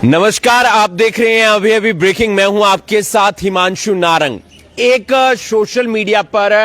नमस्कार, आप देख रहे हैं अभी अभी ब्रेकिंग। मैं हूं आपके साथ हिमांशु नारंग। एक सोशल मीडिया पर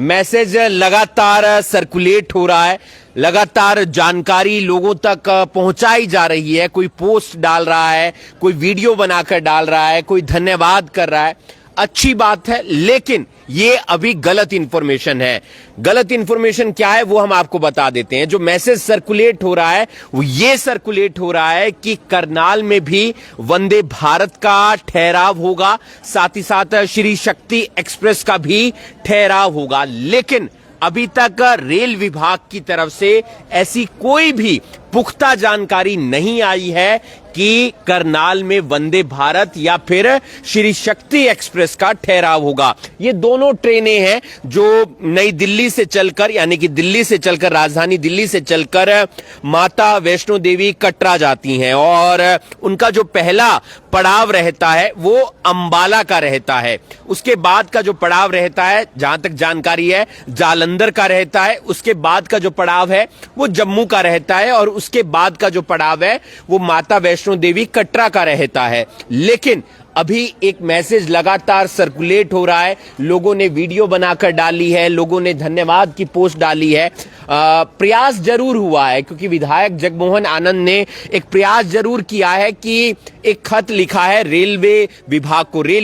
मैसेज लगातार सर्कुलेट हो रहा है, लगातार जानकारी लोगों तक पहुंचाई जा रही है। कोई पोस्ट डाल रहा है, कोई वीडियो बनाकर डाल रहा है, कोई धन्यवाद कर रहा है। अच्छी बात है, लेकिन ये अभी गलत इंफॉर्मेशन है। गलत इंफॉर्मेशन क्या है वो हम आपको बता देते हैं। जो मैसेज सर्कुलेट हो रहा है वो ये सर्कुलेट हो रहा है कि करनाल में भी वंदे भारत का ठहराव होगा, साथ ही साथ श्री शक्ति एक्सप्रेस का भी ठहराव होगा। लेकिन अभी तक रेल विभाग की तरफ से ऐसी कोई भी पुख्ता जानकारी नहीं आई है कि करनाल में वंदे भारत या फिर श्री शक्ति एक्सप्रेस का ठहराव होगा। ये दोनों ट्रेनें हैं जो नई दिल्ली से चलकर, यानी कि दिल्ली से चलकर, राजधानी दिल्ली से चलकर माता वैष्णो देवी कटरा जाती हैं, और उनका जो पहला पड़ाव रहता है वो अंबाला का रहता है। उसके बाद का जो पड़ाव रहता है, जहां तक जानकारी है, जालंधर का रहता है। उसके बाद का जो पड़ाव है वो जम्मू का रहता है, और उसके बाद का जो पड़ाव है वो माता वैष्णो देवी कटरा का रहता है। लेकिन अभी एक मैसेज लगातार सर्कुलेट हो रहा है, लोगों ने वीडियो बनाकर डाली है, लोगों ने धन्यवाद की पोस्ट डाली है। प्रयास जरूर हुआ है, क्योंकि विधायक जगमोहन आनंद ने एक प्रयास जरूर किया है कि एक खत लिखा है रेल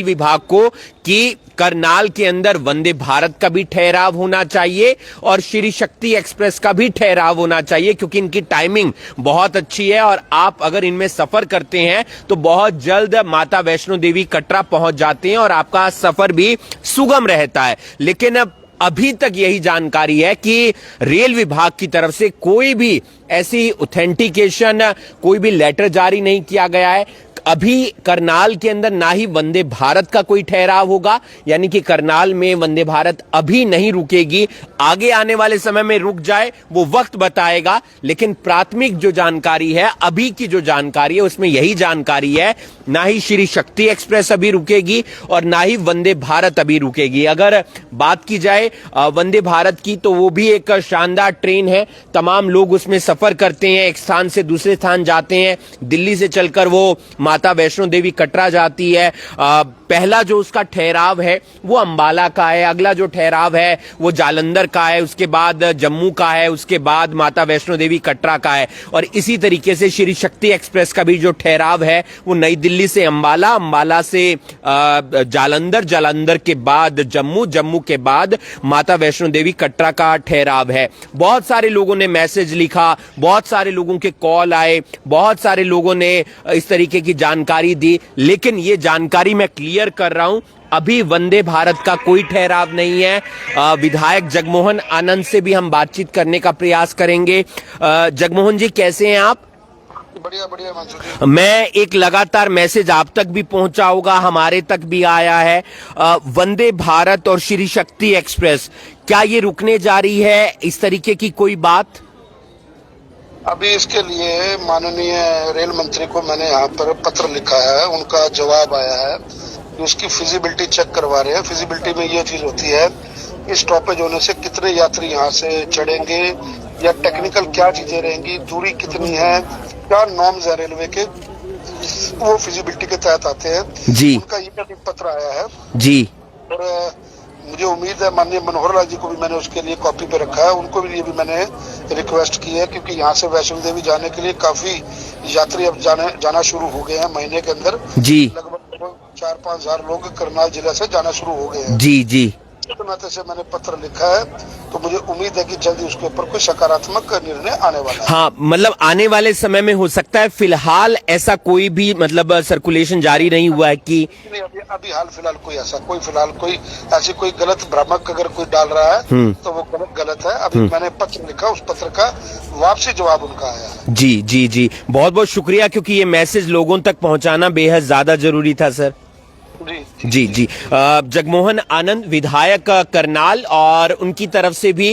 विभाग को कि करनाल के अंदर वंदे भारत का भी ठहराव होना चाहिए और श्री शक्ति एक्सप्रेस का भी ठहराव होना चाहिए, क्योंकि इनकी टाइमिंग बहुत अच्छी है और आप अगर इनमें सफर करते हैं तो बहुत जल्द माता वैष्णो देवी कटरा पहुंच जाते हैं और आपका सफर भी सुगम रहता है। लेकिन अभी तक यही जानकारी है कि रेल विभाग की तरफ से कोई भी ऐसी ऑथेंटिकेशन, कोई भी लेटर जारी नहीं किया गया है। अभी करनाल के अंदर ना ही वंदे भारत का कोई ठहराव होगा, यानी कि करनाल में वंदे भारत अभी नहीं रुकेगी। आगे आने वाले समय में रुक जाए वो वक्त बताएगा, लेकिन प्राथमिक जो जानकारी है, अभी की जो जानकारी है, उसमें यही जानकारी है, ना ही श्री शक्ति एक्सप्रेस अभी रुकेगी और ना ही वंदे भारत अभी रुकेगी। अगर बात की जाए वंदे भारत की, तो वो भी एक शानदार ट्रेन है। तमाम लोग उसमें सफर करते हैं, एक स्थान से दूसरे स्थान जाते हैं। दिल्ली से चलकर वो माता वैष्णो देवी कटरा जाती है। पहला जो उसका ठहराव है वो अंबाला का है, अगला जो ठहराव है वो जालंधर का है, उसके बाद जम्मू का है, उसके बाद माता वैष्णो देवी कटरा का है। और इसी तरीके से श्री शक्ति एक्सप्रेस का भी जो ठहराव है वो नई दिल्ली से अंबाला, अंबाला से जालंधर, जालंधर के बाद जम्मू, जम्मू के बाद माता वैष्णो देवी कटरा का ठहराव है। बहुत सारे लोगों ने मैसेज लिखा, बहुत सारे लोगों के कॉल आए, बहुत सारे लोगों ने इस तरीके की जानकारी दी, लेकिन ये जानकारी मैं क्लियर कर रहा हूं, अभी वंदे भारत का कोई ठहराव नहीं है। विधायक जगमोहन आनंद से भी हम बातचीत करने का प्रयास करेंगे। जगमोहन जी, कैसे हैं आप? बढ़िया बढ़िया। मैं एक लगातार मैसेज आप तक भी पहुंचा होगा, हमारे तक भी आया है। वंदे भारत और श्री शक्ति एक्सप्रेस, क्या ये रुकने जा रही है, इस तरीके की कोई बात? अभी इसके लिए माननीय रेल मंत्री को मैंने यहाँ पर पत्र लिखा है, उनका जवाब आया है कि उसकी फिजिबिलिटी चेक करवा रहे हैं। फिजिबिलिटी में ये चीज होती है कि स्टॉपेज होने से कितने यात्री यहाँ से चढ़ेंगे, या टेक्निकल क्या चीजें रहेंगी, दूरी कितनी है, क्या नॉर्म्स है रेलवे के, वो फिजिबिलिटी के तहत आते हैं जी। उनका ये पत्र आया है जी। और मुझे उम्मीद है माननीय मनोहर लाल जी को भी मैंने उसके लिए कॉपी पे रखा है, उनको भी भी मैंने रिक्वेस्ट की है, क्योंकि यहाँ से वैष्णो देवी जाने के लिए काफी यात्री अब जाना शुरू हो गए हैं। महीने के अंदर जी लगभग 4-5 हजार लोग करनाल जिला से जाना शुरू हो गए हैं। जी जी। तो नाते से मैंने पत्र लिखा है, तो मुझे उम्मीद है कि जल्दी उसके ऊपर कोई सकारात्मक निर्णय आने वाला है। हाँ, मतलब आने वाले समय में हो सकता है। फिलहाल ऐसा कोई भी मतलब सर्कुलेशन जारी नहीं हुआ है कि अभी हाल फिलहाल कोई ऐसी कोई गलत भ्रामक अगर कोई डाल रहा है तो वो गलत है। अभी मैंने पत्र लिखा, उस पत्र का वापसी जवाब उनका आया है। जी जी जी, बहुत बहुत शुक्रिया, क्योंकि ये मैसेज लोगों तक पहुंचाना बेहद ज्यादा जरूरी था सर। जी जी जगमोहन आनंद विधायक करनाल और उनकी तरफ से भी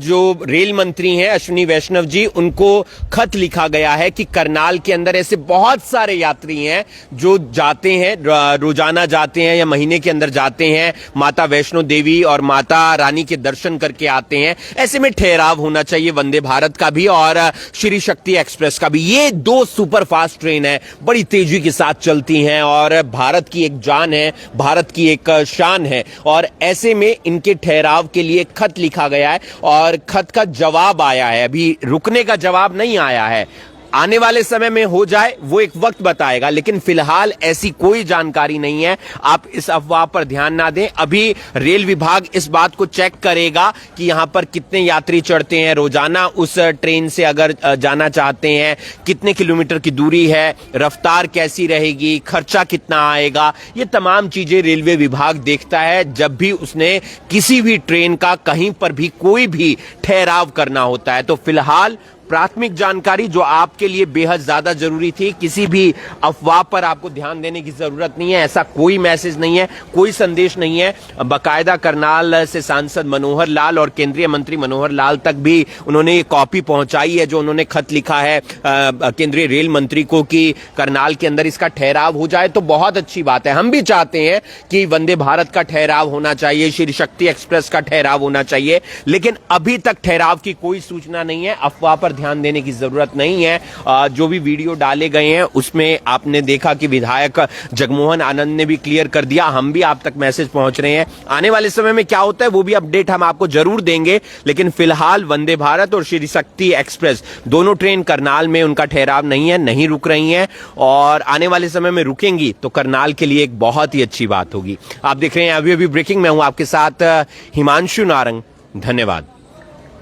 जो रेल मंत्री हैं अश्विनी वैष्णव जी, उनको खत लिखा गया है कि करनाल के अंदर ऐसे बहुत सारे यात्री हैं जो जाते हैं, रोजाना जाते हैं या महीने के अंदर जाते हैं, माता वैष्णो देवी और माता रानी के दर्शन करके आते हैं। ऐसे में ठहराव होना चाहिए वंदे भारत का भी और श्री शक्ति एक्सप्रेस का भी। ये दो सुपर फास्ट ट्रेन है, बड़ी तेजी के साथ चलती हैं और भारत की एक जान है, भारत की एक शान है, और ऐसे में इनके ठहराव के लिए खत लिखा गया है और खत का जवाब आया है। अभी रुकने का जवाब नहीं आया है, आने वाले समय में हो जाए वो एक वक्त बताएगा, लेकिन फिलहाल ऐसी कोई जानकारी नहीं है। आप इस अफवाह पर ध्यान ना दें। अभी रेल विभाग इस बात को चेक करेगा कि यहां पर कितने यात्री चढ़ते हैं रोजाना, उस ट्रेन से अगर जाना चाहते हैं, कितने किलोमीटर की दूरी है, रफ्तार कैसी रहेगी, खर्चा कितना आएगा, ये तमाम चीजें रेलवे विभाग देखता है जब भी उसने किसी भी ट्रेन का कहीं पर भी कोई भी ठहराव करना होता है। तो फिलहाल प्राथमिक जानकारी जो आपके लिए बेहद ज्यादा जरूरी थी, किसी भी अफवाह पर आपको ध्यान देने की जरूरत नहीं है। ऐसा कोई मैसेज नहीं है, कोई संदेश नहीं है। बाकायदा करनाल से सांसद मनोहर लाल और केंद्रीय मंत्री मनोहर लाल तक भी उन्होंने ये कॉपी पहुंचाई है, जो उन्होंने खत लिखा है केंद्रीय रेल मंत्री को कि करनाल के अंदर इसका ठहराव हो जाए, तो बहुत अच्छी बात है। हम भी चाहते हैं कि वंदे भारत का ठहराव होना चाहिए, श्री शक्ति एक्सप्रेस का ठहराव होना चाहिए, लेकिन अभी तक ठहराव की कोई सूचना नहीं है। अफवाह पर ध्यान देने की जरूरत नहीं है। जो भी वीडियो डाले गए हैं उसमें आपने देखा कि विधायक जगमोहन आनंद ने भी क्लियर कर दिया, हम भी आप तक मैसेज पहुंच रहे हैं। आने वाले समय में क्या होता है वो भी अपडेट हम आपको जरूर देंगे, लेकिन फिलहाल वंदे भारत और श्री शक्ति एक्सप्रेस दोनों ट्रेन करनाल में उनका ठहराव नहीं है, नहीं रुक रही हैं, और आने वाले समय में रुकेंगी तो करनाल के लिए एक बहुत ही अच्छी बात होगी। आप देख रहे हैं अभी अभी ब्रेकिंग में हूं आपके साथ हिमांशु नारंग। धन्यवाद।